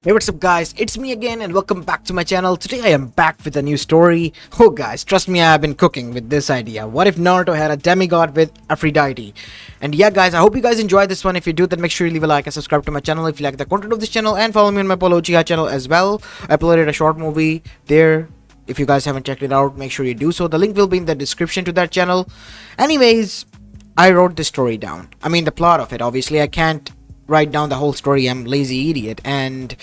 Hey, what's up guys, it's me again and welcome back to my channel. Today I am back with a new story. Oh guys, trust me, I have been cooking with this idea. What if Naruto had a demigod with Aphrodite? And yeah guys, I hope you guys enjoyed this one. If you do, then make sure you leave a like and subscribe to my channel if you like the content of this channel, and follow me on my Polo Uchiha channel as well. I uploaded a short movie there. If you guys haven't checked it out, make sure you do so. The link will be in the description to that channel. Anyways, I wrote this story down. I mean the plot of it. Obviously I can't write down the whole story. I'm lazy idiot, and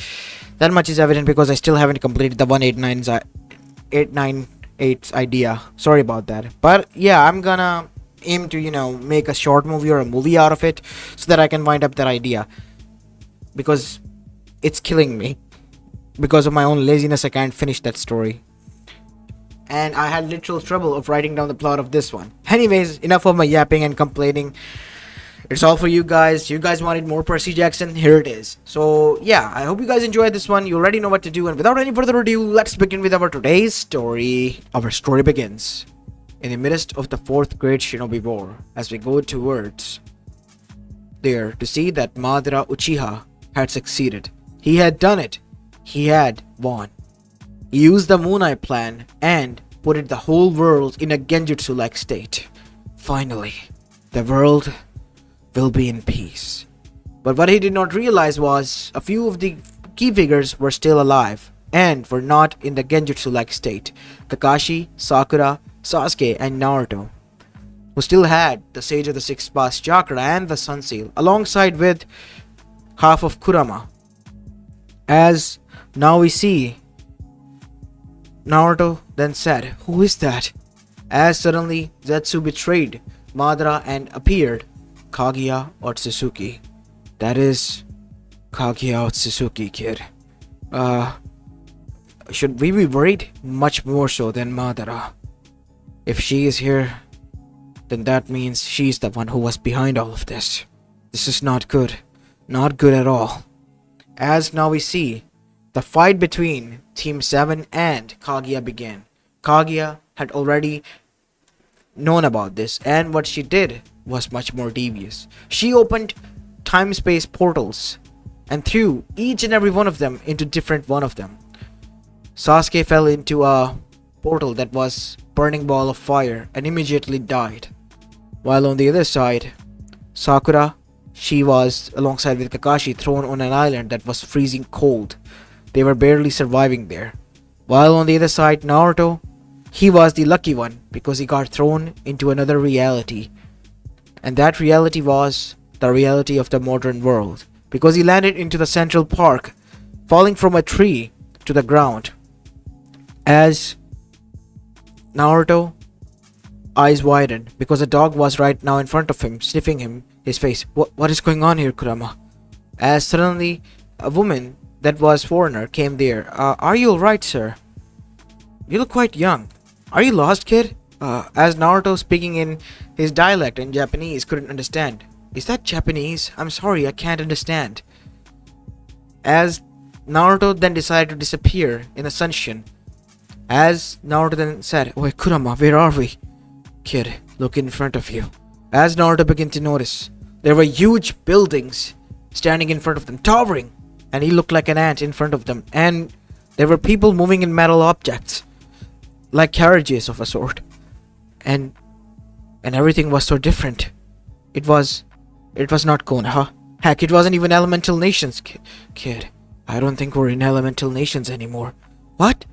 that much is evident because I still haven't completed the 898 idea. Sorry about that. But yeah, I'm gonna aim to make a short movie or a movie out of it so that I can wind up that idea, because it's killing me. Because of my own laziness, I can't finish that story, and I had literal trouble of writing down the plot of this one. Anyways, enough of my yapping and complaining. It's all for you guys. You guys wanted more Percy Jackson, here it is. So yeah, I hope you guys enjoyed this one. You already know what to do, and without any further ado, let's begin with our today's story. Our story begins in the midst of the Fourth Great Shinobi War, as we go towards there to see that Madara Uchiha had succeeded. He had done it. He had won. He used the Moon Eye plan and put it the whole world in a genjutsu-like state. Finally, the world will be in peace. But what he did not realize was a few of the key figures were still alive and were not in the genjutsu-like state. Kakashi, Sakura, Sasuke, and Naruto, who still had the Sage of the Six Paths Chakra and the Sun Seal, alongside with half of Kurama. As now we see, Naruto then said, "Who is that?" As suddenly Zetsu betrayed Madara and appeared Kaguya Otsutsuki. That is Kaguya Otsutsuki, kid. Should we be worried? Much more so than Madara. If she is here, then that means she's the one who was behind all of this. This is not good. Not good at all. As now we see, the fight between Team 7 and Kaguya began. Kaguya had already known about this, and what she did was much more devious. She opened time-space portals and threw each and every one of them into different one of them. Sasuke fell into a portal that was burning ball of fire and immediately died. While on the other side, Sakura, she was alongside with Kakashi thrown on an island that was freezing cold. They were barely surviving there. While on the other side, Naruto, he was the lucky one because he got thrown into another reality. And that reality was the reality of the modern world, because he landed into the Central Park, falling from a tree to the ground. As Naruto eyes widened because a dog was right now in front of him, sniffing his face. What is going on here, Kurama? As suddenly a woman that was foreigner came there. Are you alright, sir? You look quite young. Are you lost, kid? As Naruto, speaking in his dialect in Japanese, couldn't understand. Is that Japanese? I'm sorry, I can't understand. As Naruto then decided to disappear in the sunshine. As Naruto then said, "Wait, Kurama, where are we?" "Kid, look in front of you." As Naruto began to notice, there were huge buildings standing in front of them, towering, and he looked like an ant in front of them, and there were people moving in metal objects, like carriages of a sort. And everything was so different. It was not Konoha. Heck, it wasn't even Elemental Nations. Kid, I don't think we're in Elemental Nations anymore. What?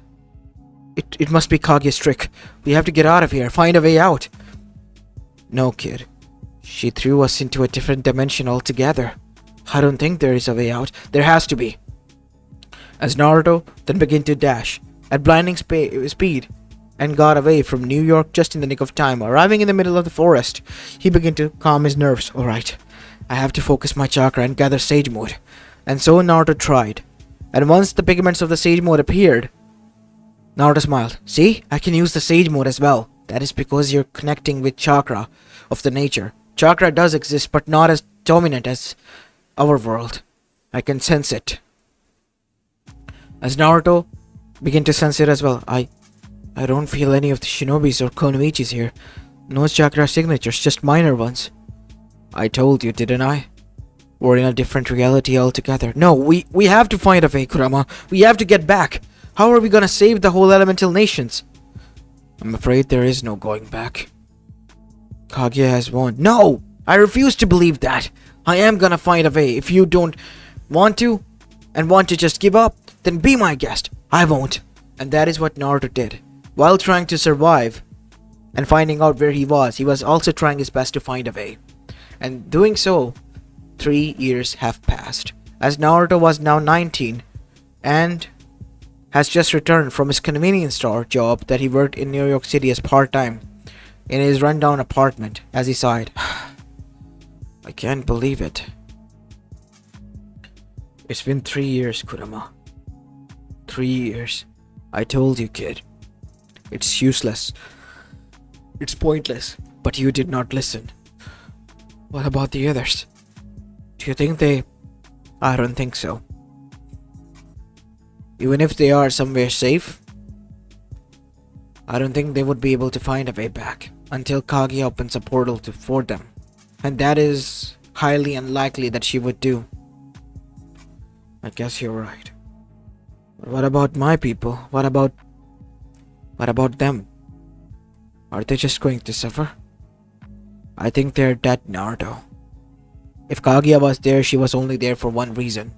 It must be Kaguya's trick. We have to get out of here, find a way out. No, kid. She threw us into a different dimension altogether. I don't think there is a way out. There has to be. As Naruto then began to dash at blinding speed and got away from New York just in the nick of time. Arriving in the middle of the forest, he began to calm his nerves. Alright, I have to focus my chakra and gather Sage Mode. And so Naruto tried. And once the pigments of the Sage Mode appeared, Naruto smiled. See, I can use the Sage Mode as well. That is because you're connecting with chakra of the nature. Chakra does exist, but not as dominant as our world. I can sense it. As Naruto began to sense it as well, I don't feel any of the shinobis or konoichis here. No chakra signatures, just minor ones. I told you, didn't I? We're in a different reality altogether. No, we have to find a way, Kurama. We have to get back. How are we gonna save the whole elemental nations? I'm afraid there is no going back. Kaguya has won. No! I refuse to believe that. I am gonna find a way. If you don't want to, and want to just give up, then be my guest. I won't. And that is what Naruto did. While trying to survive and finding out where he was also trying his best to find a way. And doing so, 3 years have passed. As Naruto was now 19 and has just returned from his convenience store job that he worked in New York City as part-time in his rundown apartment, as he sighed. I can't believe it. It's been 3 years, Kurama. 3 years. I told you, kid. It's useless. It's pointless. But you did not listen. What about the others? Do you think they... I don't think so. Even if they are somewhere safe, I don't think they would be able to find a way back until Kaguya opens a portal for them. And that is highly unlikely that she would do. I guess you're right. But what about my people? What about them? Are they just going to suffer? I think they're dead, Naruto. If Kaguya was there, she was only there for one reason,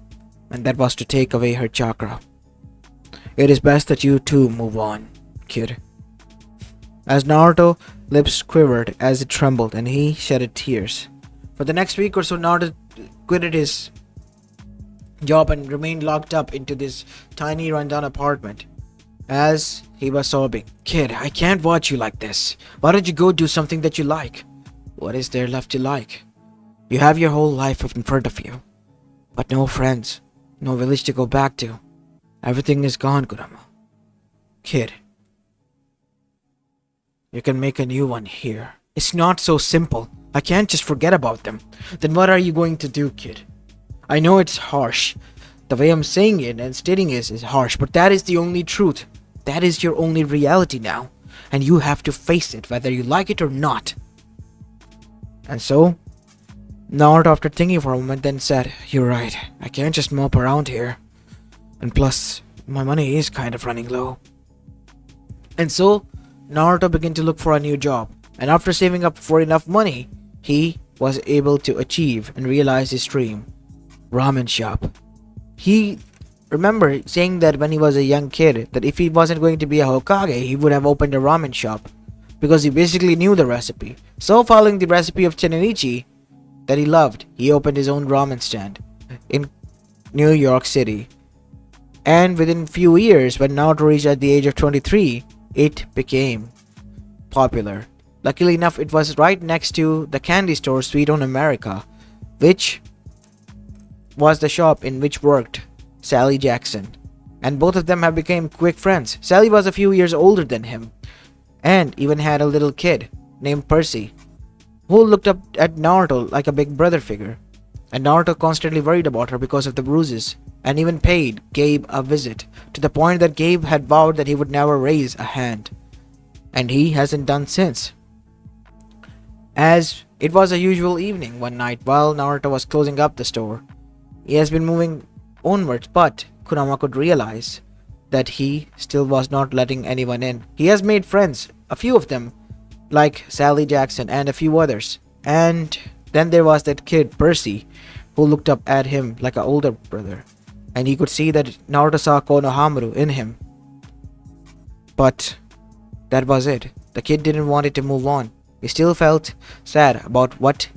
and that was to take away her chakra. It is best that you too move on, kid. As Naruto's lips quivered as it trembled and he shedded tears. For the next week or so, Naruto quitted his job and remained locked up into this tiny rundown apartment. As he was sobbing, Kid, I can't watch you like this. Why don't you go do something that you like? What is there left to like? You have your whole life in front of you, but no friends, no village to go back to. Everything is gone, Kurama. Kid, you can make a new one here. It's not so simple. I can't just forget about them. Then what are you going to do, kid? I know it's harsh. The way I'm saying it and stating it is harsh, but that is the only truth. That is your only reality now. And you have to face it, whether you like it or not. And so, Naruto, after thinking for a moment, then said, You're right. I can't just mope around here. And plus, my money is kind of running low. And so, Naruto began to look for a new job. And after saving up for enough money, he was able to achieve and realize his dream. Ramen shop. He remembered saying that when he was a young kid, that if he wasn't going to be a Hokage, he would have opened a ramen shop. Because he basically knew the recipe. So following the recipe of Tenenichi that he loved, he opened his own ramen stand in New York City. And within few years, when Naruto reached at the age of 23, it became popular. Luckily enough, it was right next to the candy store Sweet on America, which was the shop in which worked Sally Jackson. And both of them have become quick friends. Sally was a few years older than him, and even had a little kid named Percy, who looked up at Naruto like a big brother figure. And Naruto constantly worried about her because of the bruises, and even paid Gabe a visit, to the point that Gabe had vowed that he would never raise a hand. And he hasn't done since. As it was a usual evening one night while Naruto was closing up the store, he has been moving onwards, but Kurama could realize that he still was not letting anyone in. He has made friends, a few of them, like Sally Jackson and a few others. And then there was that kid, Percy, who looked up at him like an older brother. And he could see that Naruto saw Konohamaru in him. But that was it. The kid didn't want it to move on. He still felt sad about what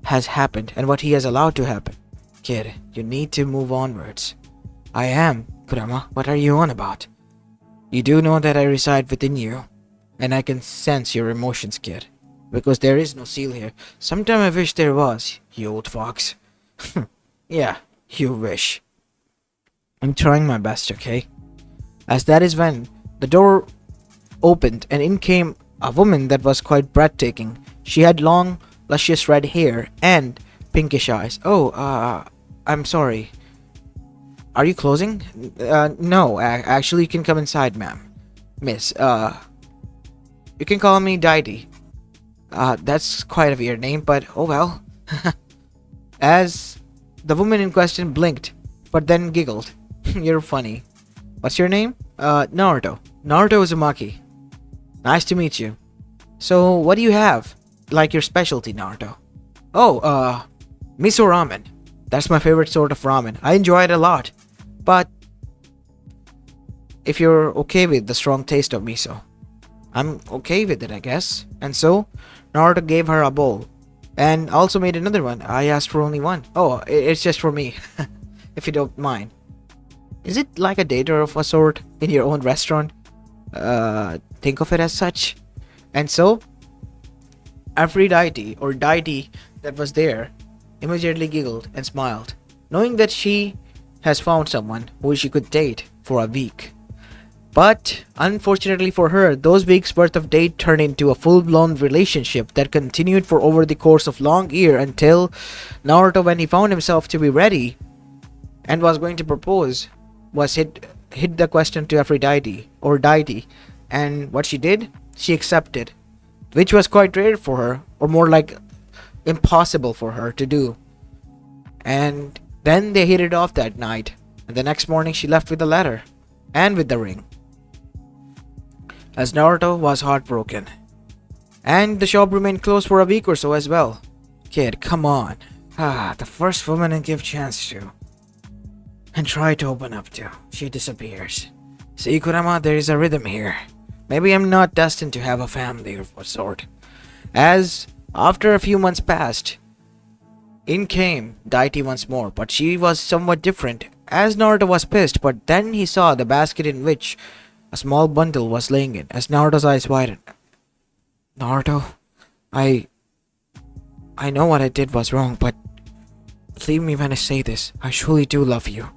has happened and what he has allowed to happen. Kid, you need to move onwards. I am, Kurama. What are you on about? You do know that I reside within you, and I can sense your emotions, kid. Because there is no seal here. Sometime I wish there was, you old fox. Yeah, you wish. I'm trying my best, okay? As that is when the door opened and in came a woman that was quite breathtaking. She had long, luscious red hair and pinkish eyes. Oh, I'm sorry. Are you closing? No, actually you can come inside, ma'am. Miss, you can call me Daidi. That's quite a weird name, but oh well. As The woman in question blinked, but then giggled. You're funny. What's your name? Naruto. Naruto Uzumaki. Nice to meet you. So, what do you have? Like your specialty, Naruto? Oh, miso ramen. That's my favorite sort of ramen. I enjoy it a lot. But, if you're okay with the strong taste of miso, I'm okay with it, I guess. And so, Naruto gave her a bowl. And also made another one. I asked for only one. Oh, it's just for me. If you don't mind. Is it like a date of a sort in your own restaurant? Think of it as such. And so, Aphrodite or deity that was there immediately giggled and smiled, knowing that she has found someone who she could date for a week. But unfortunately for her, those weeks worth of date turned into a full-blown relationship that continued for over the course of long year until Naruto, when he found himself to be ready and was going to propose, was hit the question to Aphrodite or deity, and what she did, she accepted, which was quite rare for her, or more like impossible for her to do. And then they hit it off that night, and the next morning she left with the letter and with the ring, as Naruto was heartbroken. And the shop remained closed for a week or so as well. Kid, come on. The first woman I give chance to and try to open up to, she disappears. See, Kurama, there is a rhythm here. Maybe I'm not destined to have a family of what sort. As after a few months passed, in came deity once more, but she was somewhat different, as Naruto was pissed, but then he saw the basket in which a small bundle was laying in, as Naruto's eyes widened. Naruto, I know what I did was wrong, but believe me when I say this, I truly do love you.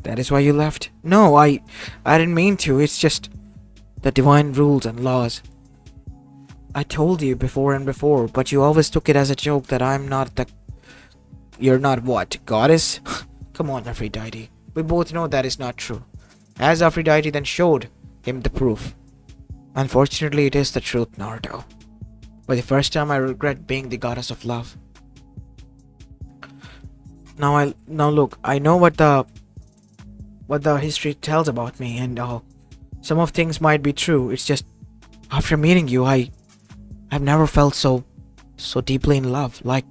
That is why you left? No, I didn't mean to, it's just the divine rules and laws. I told you before and before, but you always took it as a joke that I'm not the... You're not what, goddess? Come on, Aphrodite. We both know that is not true. As Aphrodite then showed him the proof. Unfortunately, it is the truth, Naruto. For the first time, I regret being the goddess of love. Now look, I know what the history tells about me, and some of things might be true. It's just after meeting you, I've never felt so deeply in love. Like,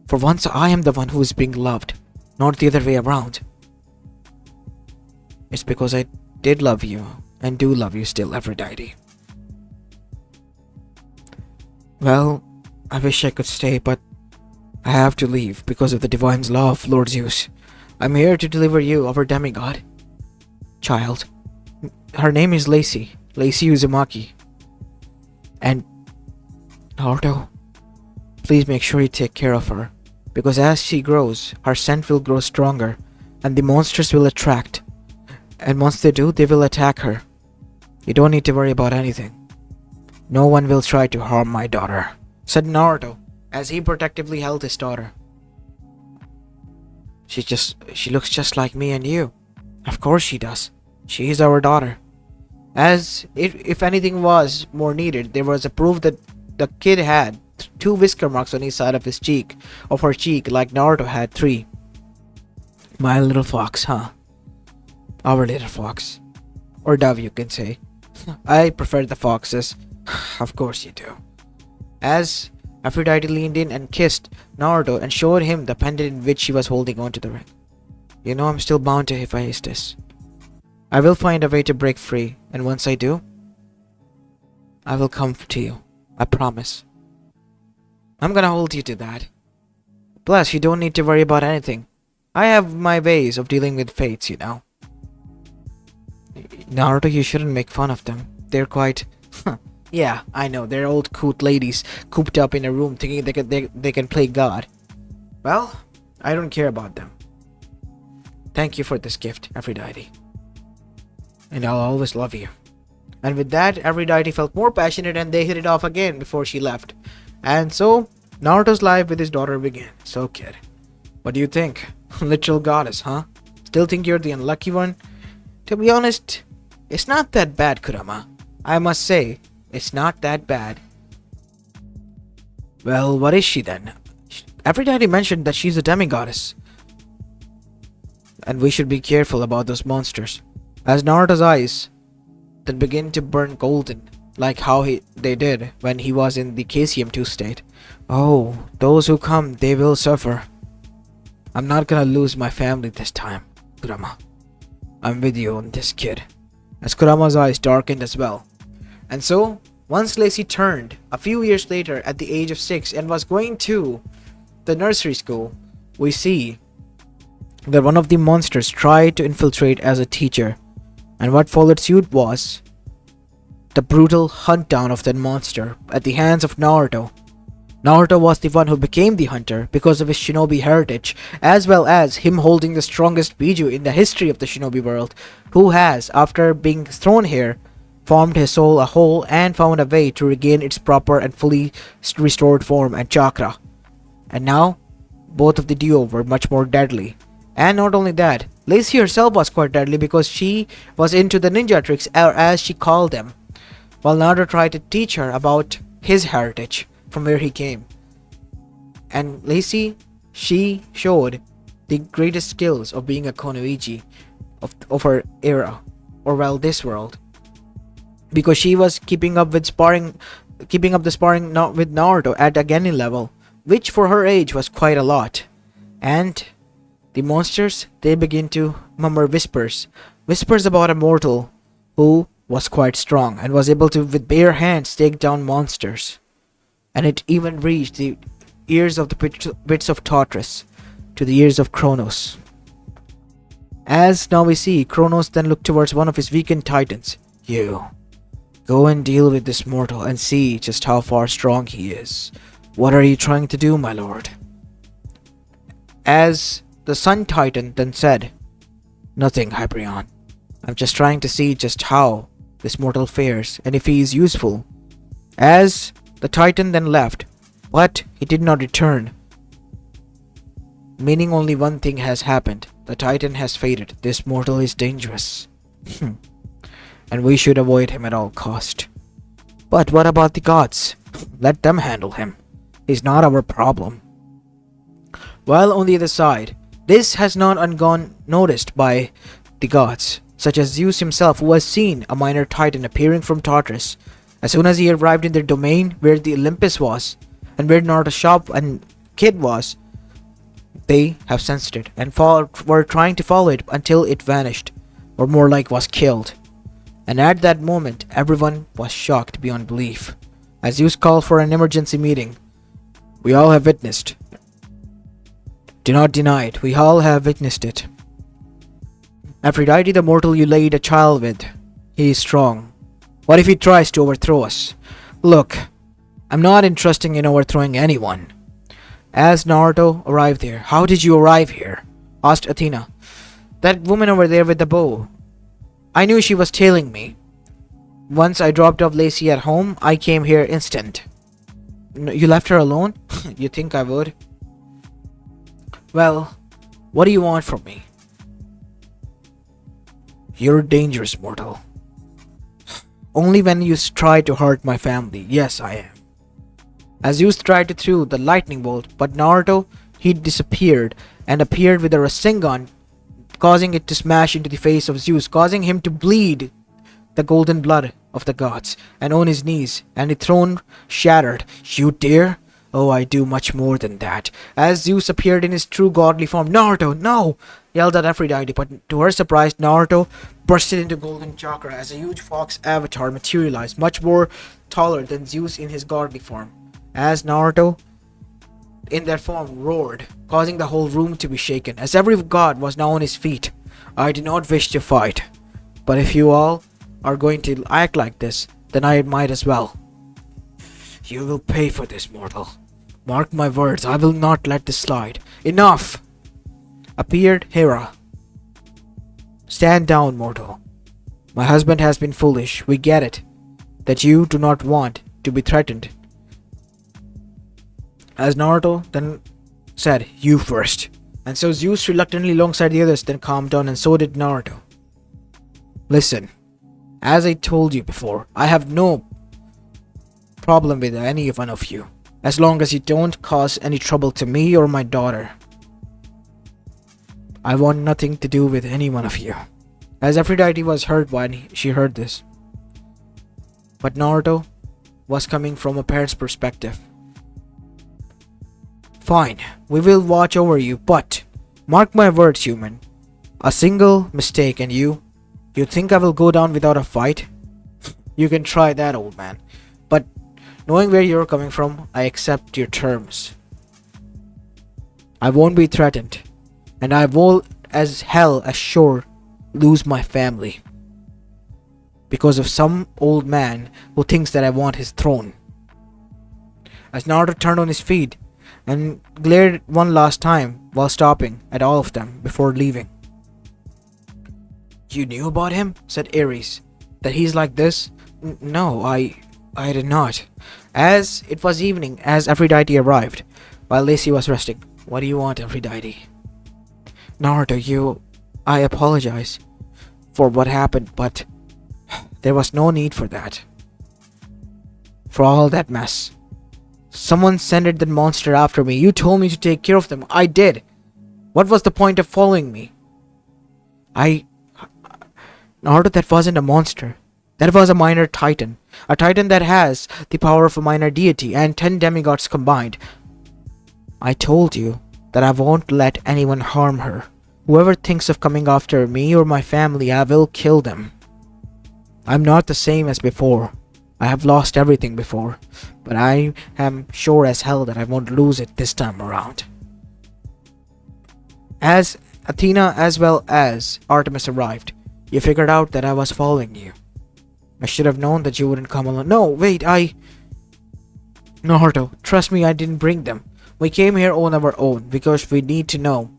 for once, I am the one who is being loved, not the other way around. It's because I did love you and do love you still, Aphrodite. Well, I wish I could stay, but I have to leave because of the divine's law of Lord Zeus. I'm here to deliver you, our demigod child. Her name is Lacy Uzumaki. And Naruto, please make sure you take care of her, because as she grows, her scent will grow stronger, and the monsters will attract. And once they do, they will attack her. You don't need to worry about anything. No one will try to harm my daughter, said Naruto, as he protectively held his daughter. She looks just like me and you. Of course she does. She is our daughter. As if anything was more needed, there was a proof that the kid had 2 whisker marks on each side of her cheek, like Naruto had 3. My little fox, huh? Our little fox. Or dove, you can say. I prefer the foxes. Of course you do. As Aphrodite leaned in and kissed Naruto and showed him the pendant in which she was holding onto the ring. You know I'm still bound to face this. I will find a way to break free, and once I do, I will come to you. I promise. I'm gonna hold you to that. Plus, you don't need to worry about anything. I have my ways of dealing with fates, you know. Naruto, you shouldn't make fun of them. They're quite... Yeah, I know, they're old coot ladies cooped up in a room thinking they can play God. Well, I don't care about them. Thank you for this gift, Aphrodite. And I'll always love you. And with that, Aphrodite felt more passionate and they hit it off again before she left. And so, Naruto's life with his daughter began. So kid, what do you think? Literal goddess, huh? Still think you're the unlucky one? To be honest, it's not that bad, Kurama. I must say, it's not that bad. Well, what is she then? Aphrodite mentioned that she's a demigoddess, and we should be careful about those monsters. As Naruto's eyes then begin to burn golden, like how they did when he was in the KCM2 state. Oh, those who come, they will suffer. I'm not gonna lose my family this time, Kurama. I'm with you on this, kid. As Kurama's eyes darkened as well. And so, once Lacy turned a few years later at the age of 6 and was going to the nursery school, we see that one of the monsters tried to infiltrate as a teacher, and what followed suit was the brutal hunt down of that monster at the hands of Naruto. Naruto was the one who became the hunter because of his shinobi heritage, as well as him holding the strongest Biju in the history of the shinobi world, who has, after being thrown here, formed his soul a whole and found a way to regain its proper and fully restored form and chakra. And now, both of the duo were much more deadly. And not only that, Lacy herself was quite deadly because she was into the ninja tricks, or as she called them, while Naruto tried to teach her about his heritage, from where he came. And Lacy, she showed the greatest skills of being a Konoichi of her era, or well, this world, because she was keeping up the sparring with Naruto at a Genin level, which for her age was quite a lot. And the monsters, they begin to murmur whispers about a mortal who was quite strong and was able to with bare hands take down monsters. And it even reached the ears of the bits of Tartarus, to the ears of Kronos. As now we see, Kronos then looked towards one of his weakened titans. You, go and deal with this mortal and see just how far strong he is. What are you trying to do, my lord? As the Sun Titan then said, Nothing, Hyperion. I'm just trying to see just how this mortal fares and if he is useful. As the Titan then left, but he did not return, meaning only one thing has happened. The Titan has faded. This mortal is dangerous. And we should avoid him at all cost. But what about the gods? Let them handle him. He's not our problem. While on the other side, this has not gone noticed by the gods, such as Zeus himself, who has seen a minor titan appearing from Tartarus. As soon as he arrived in their domain where the Olympus was, and where Naruto's shop and kid was, they have sensed it and were trying to follow it until it vanished, or more like was killed. And at that moment, everyone was shocked beyond belief. As Zeus called for an emergency meeting, we all have witnessed. Do not deny it, we all have witnessed it. Aphrodite, the mortal you laid a child with, he is strong. What if he tries to overthrow us? Look, I'm not interested in overthrowing anyone. As Naruto arrived there, how did you arrive here? Asked Athena. That woman over there with the bow. I knew she was tailing me. Once I dropped off Lacy at home, I came here instant. You left her alone? You think I would? Well, what do you want from me? You're dangerous, mortal. Only when you try to hurt my family. Yes, I am. As Zeus tried to throw the lightning bolt, but Naruto, he disappeared and appeared with a Rasengan, causing it to smash into the face of Zeus, causing him to bleed the golden blood of the gods, and on his knees, and the throne shattered. You dare? Oh, I do much more than that. As Zeus appeared in his true godly form, Naruto, no! Yelled at Aphrodite, but to her surprise, Naruto bursted into golden chakra as a huge fox avatar materialized, much more taller than Zeus in his godly form. As Naruto, in that form, roared, causing the whole room to be shaken, as every god was now on his feet. I do not wish to fight, but if you all are going to act like this, then I might as well. You will pay for this, mortal. Mark my words, I will not let this slide. Enough! Appeared Hera. Stand down, mortal. My husband has been foolish, we get it, that you do not want to be threatened. As Naruto then said, you first. And so Zeus reluctantly alongside the others then calmed down, and so did Naruto. Listen, as I told you before, I have no problem with any one of you. As long as you don't cause any trouble to me or my daughter. I want nothing to do with any one of you. As Aphrodite was hurt when she heard this. But Naruto was coming from a parent's perspective. Fine, we will watch over you, but mark my words, human. A single mistake and you think I will go down without a fight? You can try that, old man. But knowing where you're coming from, I accept your terms. I won't be threatened, and I will as hell as sure lose my family. Because of some old man who thinks that I want his throne. As Naruto turned on his feet and glared one last time while stopping at all of them before leaving. You knew about him? Said Ares. That he's like this? No, I did not. As it was evening, as Aphrodite arrived, while Lacy was resting. What do you want, Aphrodite? Naruto, I apologize for what happened, but there was no need for that. For all that mess. Someone sent that monster after me. You told me to take care of them. I did. What was the point of following me? Naruto, that wasn't a monster. That was a minor titan. A titan that has the power of a minor deity and 10 demigods combined. I told you that I won't let anyone harm her. Whoever thinks of coming after me or my family, I will kill them. I'm not the same as before. I have lost everything before, but I am sure as hell that I won't lose it this time around. As Athena as well as Artemis arrived, you figured out that I was following you. I should have known that you wouldn't come alone. No, wait, Naruto, trust me, I didn't bring them. We came here on our own because we need to know.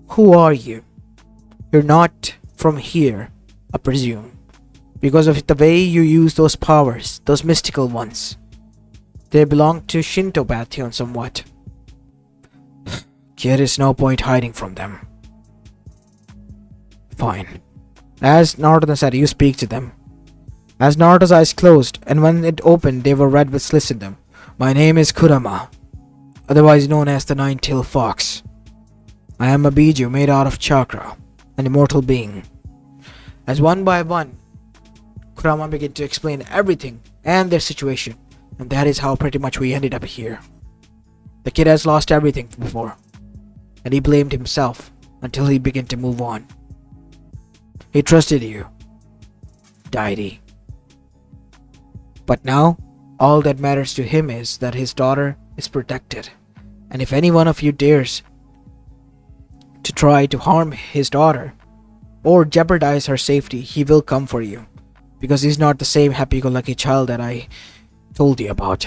Who are you? You're not from here, I presume. Because of the way you use those powers, those mystical ones. They belong to Shinto pantheon somewhat. There is no point hiding from them. Fine. As Naruto said, you speak to them. As Naruto's eyes closed, and when it opened, they were red with slits in them. My name is Kurama, otherwise known as the Nine-Tailed Fox. I am a Biju made out of chakra, an immortal being. As one by one, Kurama began to explain everything and their situation, and that is how pretty much we ended up here. The kid has lost everything before, and he blamed himself until he began to move on. He trusted you, deity. But now, all that matters to him is that his daughter is protected, and if any one of you dares to try to harm his daughter or jeopardize her safety, he will come for you, because he's not the same happy-go-lucky child that I told you about.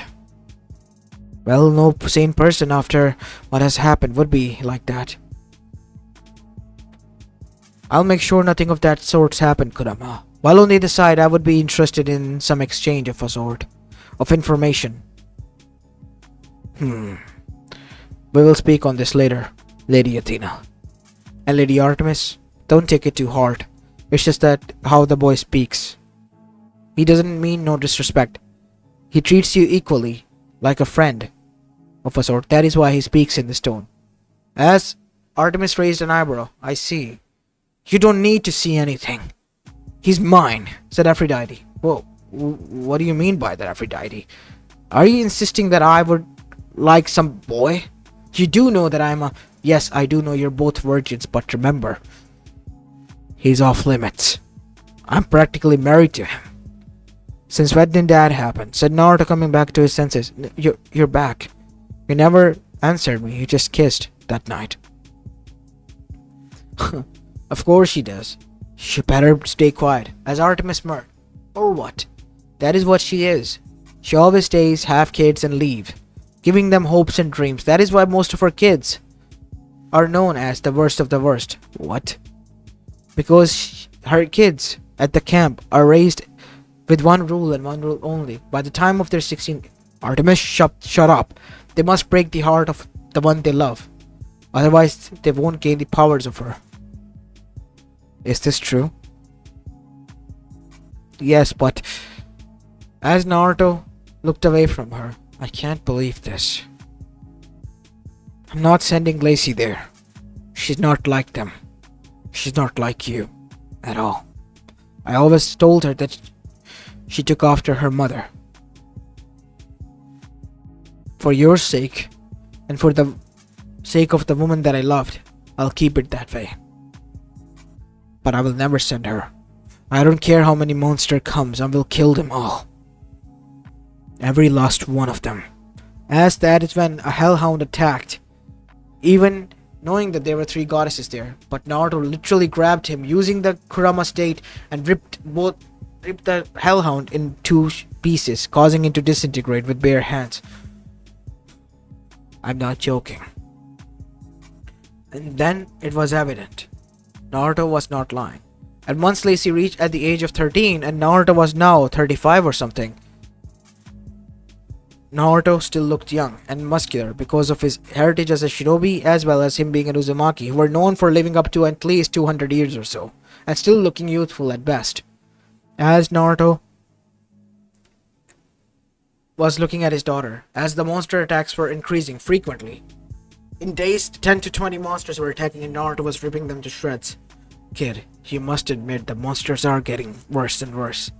Well, no sane person after what has happened would be like that. I'll make sure nothing of that sort's happened, Kurama. While on the other side, I would be interested in some exchange of a sort, of information. We will speak on this later, Lady Athena. And Lady Artemis, don't take it too hard. It's just that how the boy speaks. He doesn't mean no disrespect. He treats you equally, like a friend of a sort. That is why he speaks in this tone. As Artemis raised an eyebrow, I see. You don't need to see anything. He's mine, said Aphrodite. Well, what do you mean by that, Aphrodite? Are you insisting that I would like some boy? You do know that I'm a... Yes, I do know you're both virgins, but remember, he's off limits. I'm practically married to him. Since when did that happen? Said Naruto, coming back to his senses. You're back. You never answered me. You just kissed that night. Of course she does. She better stay quiet. As Artemis murmured. Or what? That is what she is. She always stays, have kids, and leave, giving them hopes and dreams. That is why most of her kids are known as the worst of the worst. What? Because her kids at the camp are raised with one rule and one rule only. By the time of their 16th, Artemis, shut up. They must break the heart of the one they love. Otherwise, they won't gain the powers of her. Is this true? Yes, but as Naruto looked away from her, I can't believe this. I'm not sending Lacy there. She's not like them. She's not like you. At all. I always told her that she took after her mother. For your sake, and for the sake of the woman that I loved, I'll keep it that way. But I will never send her. I don't care how many monsters comes, I will kill them all. Every last one of them. As that is when a hellhound attacked. Even knowing that there were 3 goddesses there, but Naruto literally grabbed him using the Kurama state and ripped the hellhound in 2 pieces, causing him to disintegrate with bare hands. I'm not joking. And then it was evident. Naruto was not lying. And once Lacy reached at the age of 13 and Naruto was now 35 or something, Naruto still looked young and muscular because of his heritage as a shinobi, as well as him being an Uzumaki, who were known for living up to at least 200 years or so, and still looking youthful at best. As Naruto was looking at his daughter, as the monster attacks were increasing frequently. In days, 10 to 20 monsters were attacking and Naruto was ripping them to shreds. Kid, you must admit the monsters are getting worse and worse.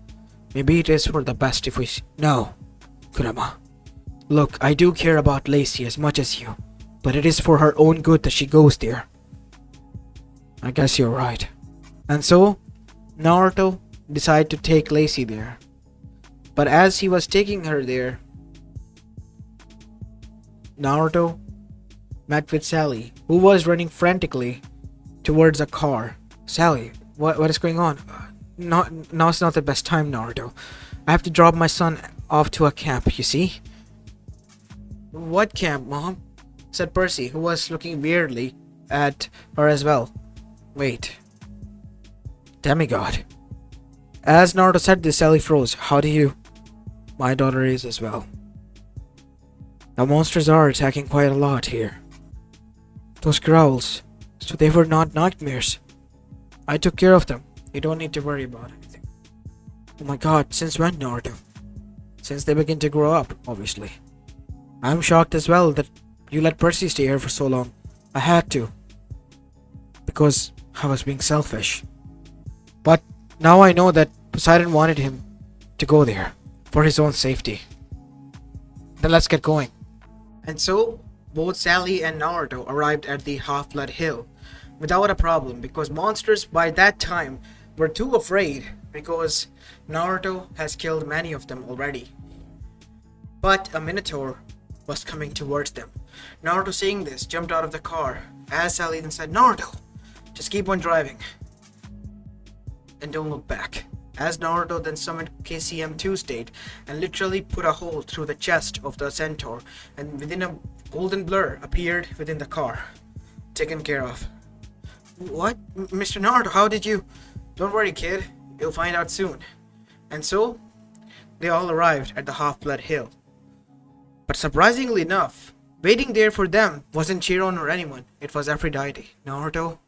Maybe it is for the best if we... No, Kurama. Look, I do care about Lacy as much as you, but it is for her own good that she goes there. I guess you're right. And so, Naruto decided to take Lacy there. But as he was taking her there, Naruto met with Sally, who was running frantically towards a car. Sally, what is going on? Now's not the best time, Naruto. I have to drop my son off to a camp, you see? What camp, Mom? Said Percy, who was looking weirdly at her as well. Wait. Demigod. As Naruto said this, Sally froze. How do you... My daughter is as well. The monsters are attacking quite a lot here. Those growls. So they were not nightmares. I took care of them. You don't need to worry about anything. Oh my god, since when, Naruto? Since they begin to grow up, obviously. I'm shocked as well that you let Percy stay here for so long. I had to. Because I was being selfish. But now I know that Poseidon wanted him to go there for his own safety. Then let's get going. And so, both Sally and Naruto arrived at the Half-Blood Hill without a problem, because monsters by that time were too afraid, because Naruto has killed many of them already. But a Minotaur was coming towards them. Naruto, seeing this, jumped out of the car, as Sally then said, Naruto, just keep on driving and don't look back. As Naruto then summoned KCM2 state and literally put a hole through the chest of the centaur, and within a golden blur appeared within the car. Taken care of. What? Mr. Naruto, how did you... Don't worry, kid. You'll find out soon. And so, they all arrived at the Half-Blood Hill. But surprisingly enough, waiting there for them wasn't Chiron or anyone. It was Aphrodite. Naruto,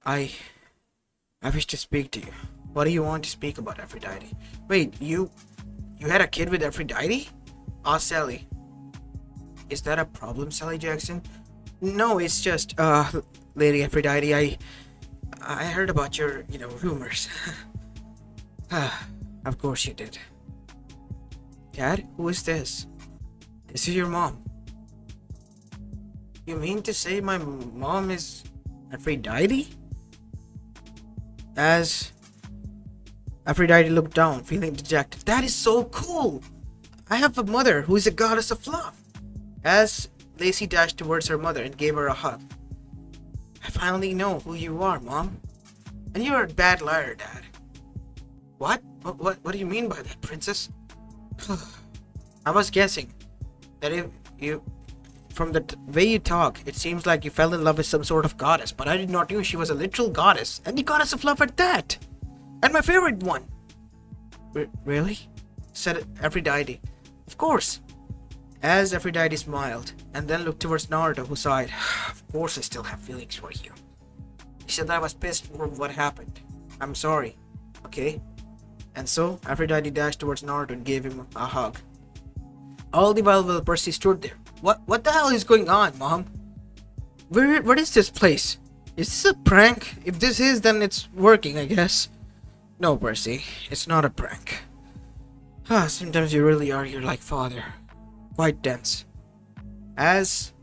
I wish to speak to you. What do you want to speak about, Aphrodite? Wait, you had a kid with Aphrodite? Asked Sally. Is that a problem, Sally Jackson? No, it's just, Lady Aphrodite, I heard about your, rumors. Of course you did. Dad, who is this? This is your mom. You mean to say my mom is Aphrodite? As Aphrodite looked down, feeling dejected. That is so cool! I have a mother who is a goddess of love. As Lacy dashed towards her mother and gave her a hug. I finally know who you are, Mom. And you're a bad liar, Dad. What? What do you mean by that, Princess? I was guessing that if you... From the way you talk, it seems like you fell in love with some sort of goddess, but I did not know she was a literal goddess, and the goddess of love at that! And my favorite one! Really? Said Aphrodite. Of course. As Aphrodite smiled, and then looked towards Naruto, who sighed. Of course I still have feelings for you. He said I was pissed for what happened. I'm sorry. Okay? And so, Aphrodite dashed towards Naruto and gave him a hug. All the while Percy stood there. What the hell is going on, Mom? What is this place? Is this a prank? If this is, then it's working, I guess. No, Percy, it's not a prank. Sometimes you really are your like father. Quite dense. As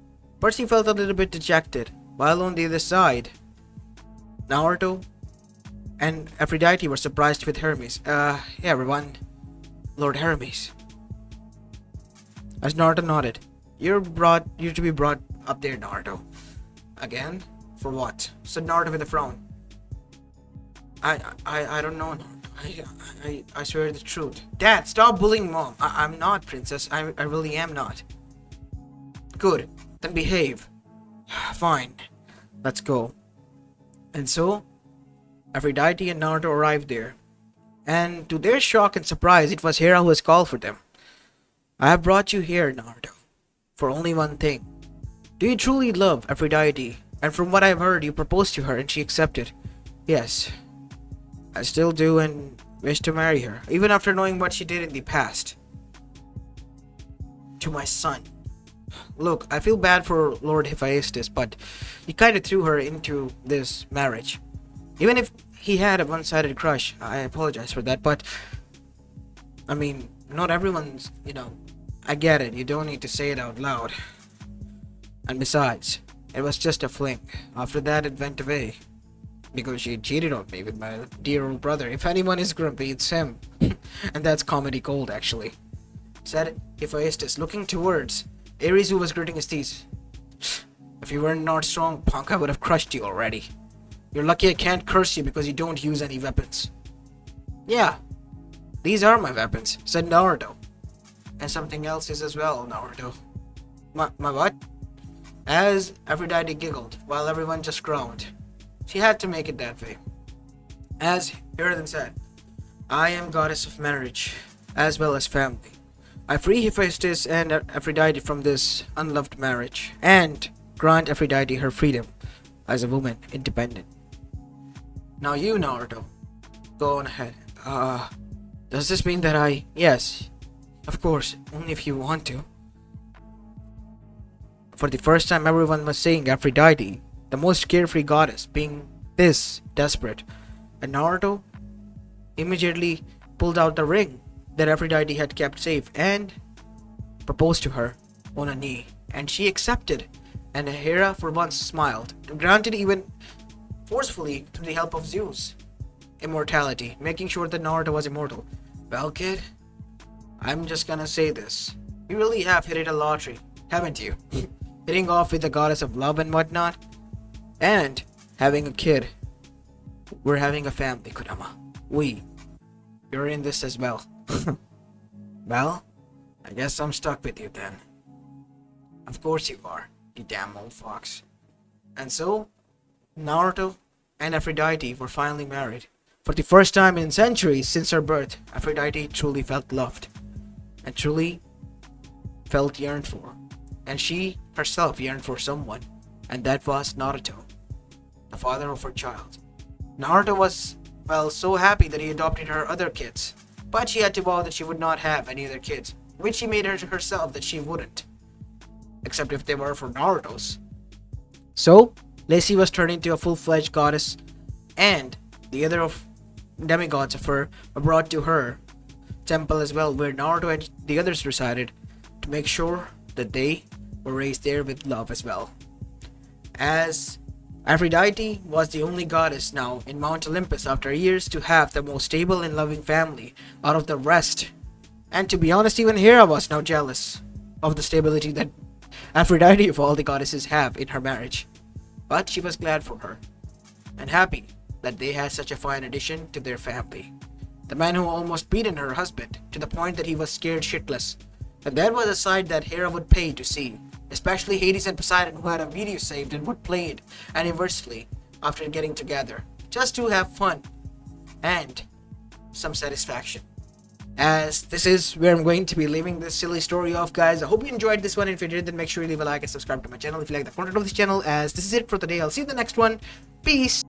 Percy felt a little bit dejected, while on the other side, Naruto and Aphrodite were surprised with Hermes. Hey everyone, Lord Hermes. As Naruto nodded, you're to be brought up there, Naruto. Again? For what? Said Naruto with a frown. I don't know, Naruto. I swear the truth. Dad, stop bullying Mom. I'm not, Princess. I really am not. Good. Then behave. Fine. Let's go. And so, Aphrodite and Naruto arrived there. And to their shock and surprise, it was Hera who was called for them. I have brought you here, Naruto, for only one thing. Do you truly love Aphrodite? And from what I've heard, you proposed to her and she accepted. Yes, I still do and wish to marry her, even after knowing what she did in the past. To my son. Look, I feel bad for Lord Hephaestus, but he kinda threw her into this marriage. Even if he had a one-sided crush, I apologize for that, but I mean, not everyone's, I get it, you don't need to say it out loud. And besides, it was just a fling. After that, it went away. Because she cheated on me with my dear old brother. If anyone is grumpy, it's him. And that's comedy gold, actually. Said Hephaestus, looking towards Ares, who was gritting his teeth. If you were not strong, punk, I would have crushed you already. You're lucky I can't curse you because you don't use any weapons. Yeah, these are my weapons, said Naruto. And something else is as well, Naruto. My what? As Aphrodite giggled, while everyone just groaned. She had to make it that way. As Hera then said, I am goddess of marriage, as well as family. I free Hephaestus and Aphrodite from this unloved marriage, and grant Aphrodite her freedom as a woman, independent. Now you, Naruto, go on ahead. Does this mean that Yes, of course, only if you want to. For the first time, everyone was saying Aphrodite, the most carefree goddess, being this desperate. And Naruto immediately pulled out the ring that Aphrodite had kept safe and proposed to her on a knee. And she accepted. And Hera for once smiled, and granted even forcefully through the help of Zeus immortality, making sure that Naruto was immortal. Well, kid, I'm just gonna say this. You really have hit it a lottery, haven't you? Hitting off with the goddess of love and whatnot. And having a kid. We're having a family, Kurama. You're in this as well. Well, I guess I'm stuck with you then. Of course you are, you damn old fox. And so, Naruto and Aphrodite were finally married. For the first time in centuries since her birth, Aphrodite truly felt loved. And truly felt yearned for. And she herself yearned for someone. And that was Naruto, the father of her child. Naruto was, so happy that he adopted her other kids. But she had to vow that she would not have any other kids, which she made her herself that she wouldn't. Except if they were for Naruto's. So, Lacy was turned into a full-fledged goddess, and the other of demigods of her were brought to her temple as well, where Naruto and the others resided, to make sure that they were raised there with love as well. As Aphrodite was the only goddess now in Mount Olympus after years to have the most stable and loving family out of the rest. And to be honest, even Hera was now jealous of the stability that Aphrodite of all the goddesses have in her marriage. But she was glad for her, and happy that they had such a fine addition to their family. The man who almost beaten her husband to the point that he was scared shitless. And that was a sight that Hera would pay to see. Especially Hades and Poseidon, who had a video saved and would play it anniversarily after getting together, just to have fun and some satisfaction. As this is where I'm going to be leaving this silly story off, guys. I hope you enjoyed this one. If you did, then make sure you leave a like and subscribe to my channel if you like the content of this channel. As this is it for today. I'll see you in the next one. Peace.